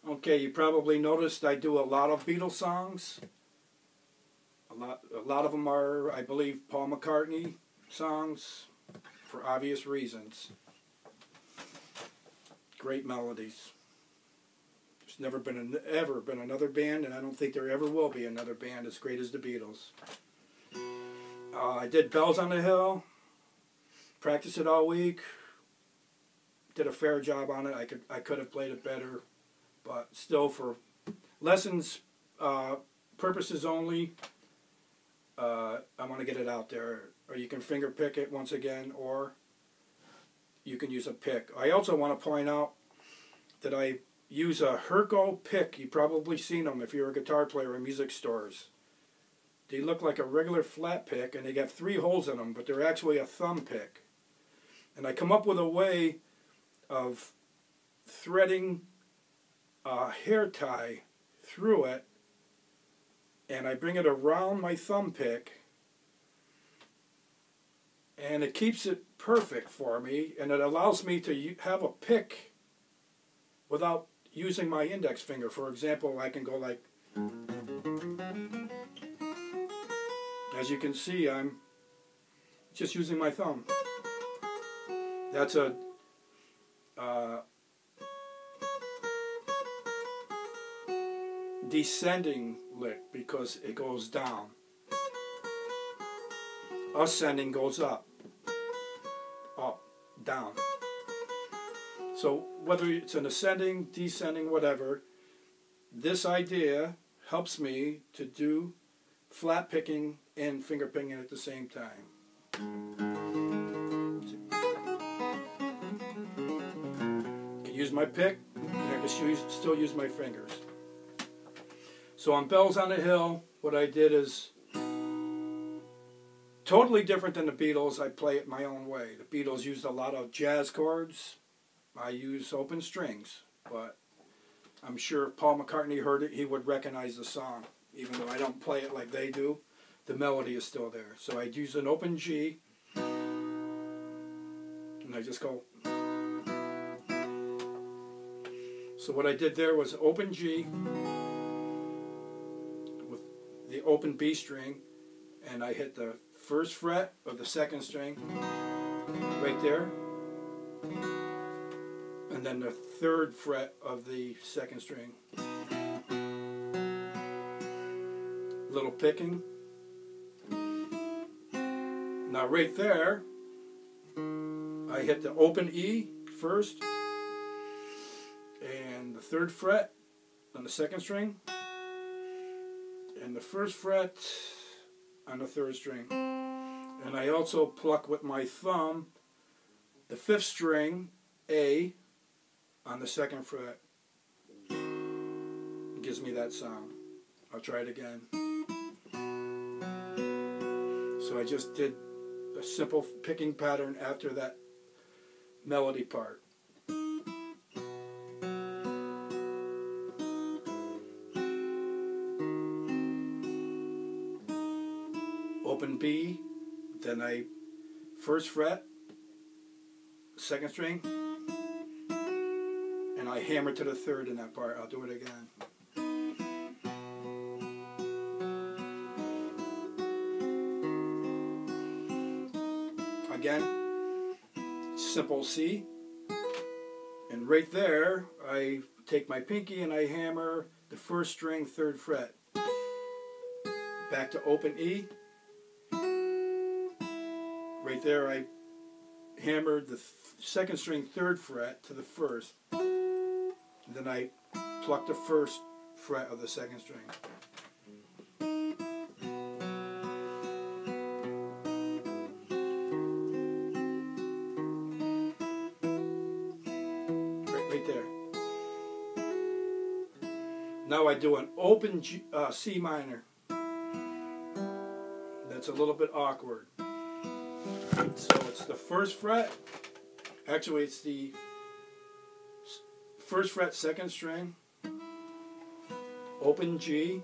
Okay, you probably noticed I do a lot of Beatles songs. A lot of them are, I believe, Paul McCartney songs for obvious reasons. Great melodies. There's never been ever been another band, and I don't think there ever will be another band as great as the Beatles. I did Bells on the Hill. Practiced it all week. Did a fair job on it. I could have played it better, but still, for lessons purposes only, I want to get it out there. Or you can finger pick it once again, or you can use a pick. I also want to point out that I use a Herco pick. You've probably seen them if you're a guitar player in music stores. They look like a regular flat pick, and they got 3 holes in them, but they're actually a thumb pick. And I come up with a way of threading a hair tie through it, and I bring it around my thumb pick, and it keeps it perfect for me, and it allows me to have a pick without using my index finger. For example, I can go like, as you can see, I'm just using my thumb. That's a descending lick because it goes down. Ascending goes up, down. So whether it's an ascending, descending, whatever, this idea helps me to do flat picking and finger picking at the same time. I can use my pick, and I can still use my fingers. So on Bells on the Hill, what I did is totally different than the Beatles. I play it my own way. The Beatles used a lot of jazz chords. I use open strings, but I'm sure if Paul McCartney heard it, he would recognize the song. Even though I don't play it like they do, the melody is still there. So I use an open G, and I just go. So what I did there was open G with the open B string, and I hit the first fret of the second string right there, and then the third fret of the second string. Little picking. Now right there, I hit the open E first, and the third fret on the second string, and the first fret on the third string. And I also pluck with my thumb the 5th string, A, on the 2nd fret. It gives me that sound. I'll try it again. So I just did a simple picking pattern after that melody part. Open B, then I 1st fret, 2nd string, and I hammer to the 3rd in that part. I'll do it again. Again, simple C, and right there I take my pinky and I hammer the 1st string 3rd fret. Back to open E. Right there I hammered the 2nd string 3rd fret to the 1st. And then I pluck the 1st fret of the 2nd string. Right there. Now I do an open C minor. That's a little bit awkward. So it's the 1st fret. Actually, it's the 1st fret, 2nd string. Open G.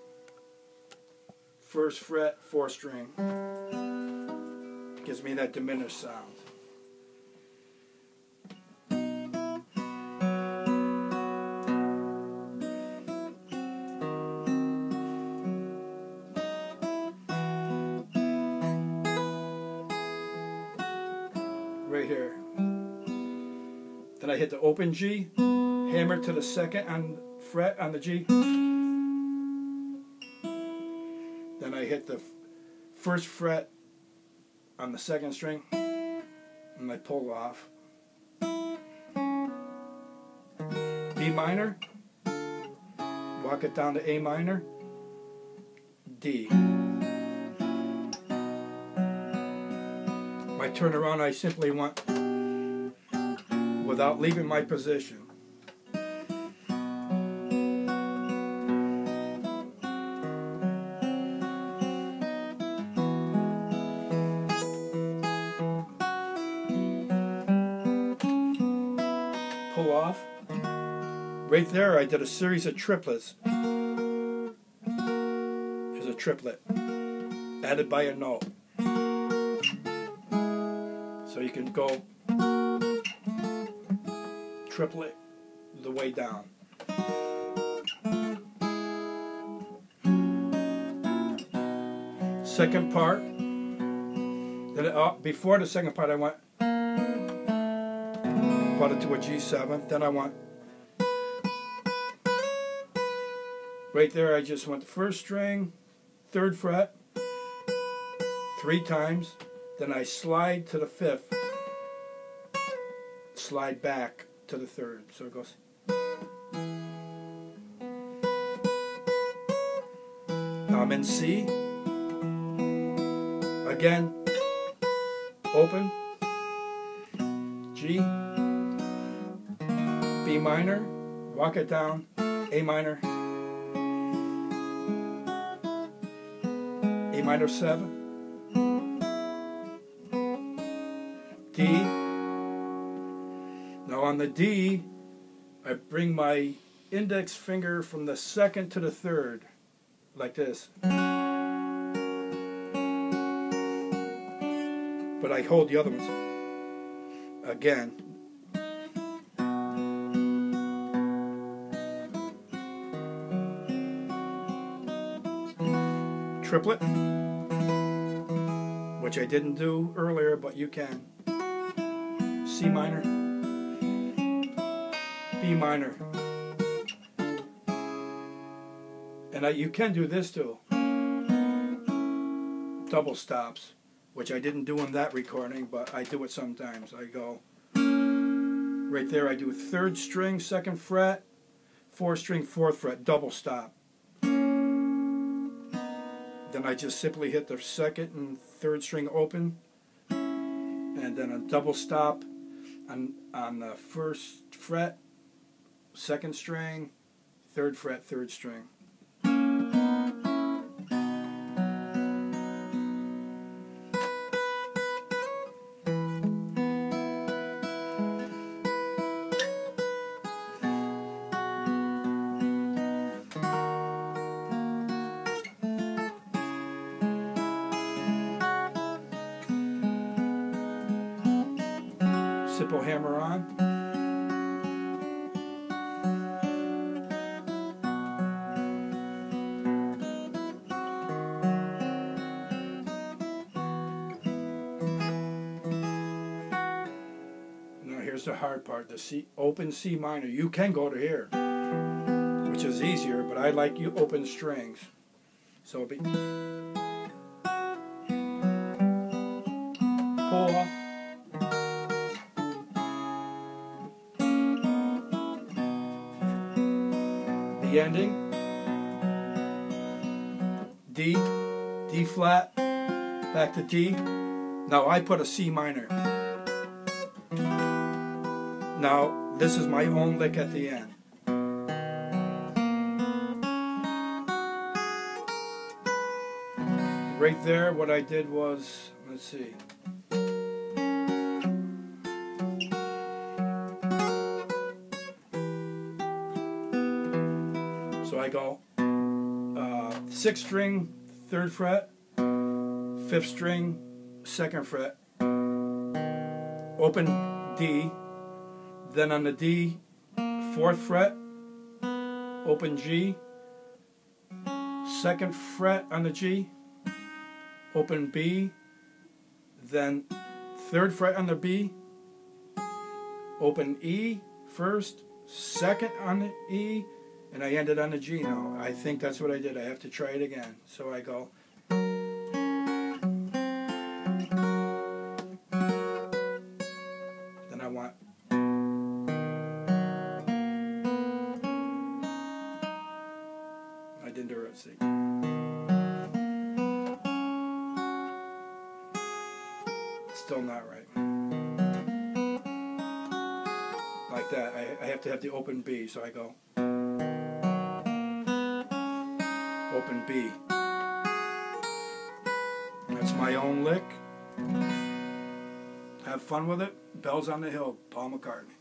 1st fret, 4th string. Gives me that diminished sound. right here. Then I hit the open G, hammer to the second on fret on the G. Then I hit the first fret on the second string, and I pull off. B minor, walk it down to A minor, D. My turnaround, I simply want, without leaving my position. Pull off. Right there I did a series of triplets. There's a triplet added by a note. So you can go triplet the way down. Second part. Then before the second part I went, brought it to a G7. Then I went, right there I just went the first string, third fret, 3 times. Then I slide to the 5th, slide back to the 3rd. So it goes. Now I'm in C. Again, open, G, B minor, walk it down, A minor, A minor 7, D. Now on the D, I bring my index finger from the 2nd to the 3rd, like this. But I hold the other ones. Again. Triplet, which I didn't do earlier, but you can. C minor, B minor, and you can do this too. Double stops, which I didn't do in that recording, but I do it sometimes. I go right there. I do 3rd string, 2nd fret, 4th string, 4th fret, double stop. Then I just simply hit the 2nd and 3rd string open, and then a double stop on the 1st fret, 2nd string, 3rd fret, 3rd string. Simple hammer on. Now here's the hard part, the C, open C minor. You can go to here, which is easier, but I like you open strings. So it'll be pull off. The ending, D, D flat, back to D. Now I put a C minor. Now this is my own lick at the end. Right there what I did was, let's see. So I go 6th string, 3rd fret, 5th string, 2nd fret, open D, then on the D, 4th fret, open G, 2nd fret on the G, open B, then 3rd fret on the B, open E first, second on the E, and I ended on the G note. I think that's what I did. I have to try it again. So I go. Then I want. I didn't do it. See. Still not right. Like that. I have to have the open B, so I go open B. That's my own lick. Have fun with it. Bells on the Hill, Paul McCartney.